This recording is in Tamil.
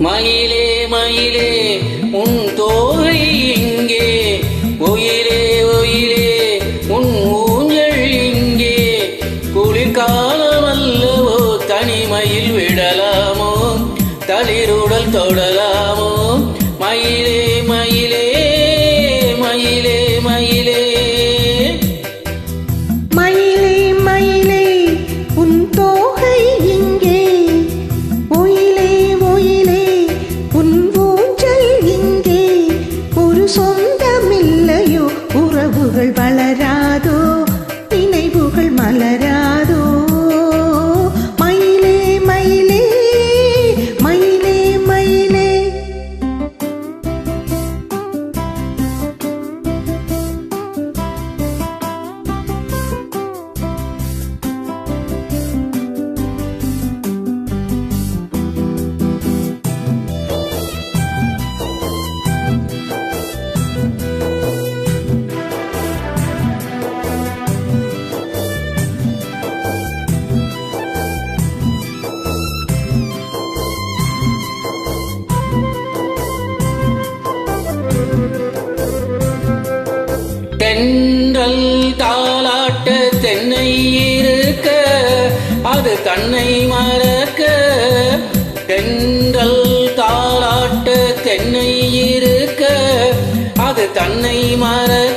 மயிலே மயிலே உன் தோகை இங்கே, ஒயிலே ஒயிலே உன் ஊஞ்சல் இங்கே. குளிர்காலமல்லவோ தனிமையில் விடலாமோ, தளிருடல் தொடலாமோ. மயிலே மயிலே மயிலே மயிலே மயிலே மயிலே உன் தோகை இங்கே, ஒயிலே ஒயிலே உன் ஊஞ்சல் இங்கே. ஒரு சொந்தமில்லையோ, உறவுகள் வளராதோ, நினைவுகள் மலராதோ. மயிலே மயிலே மயிலே மயிலே தென்றல் தாலாட்ட தென்னை இருக்க, அது தன்னை மறக்க. தென்றல் தாலாட்ட தென்னை இருக்க, அது தன்னை மறக்க.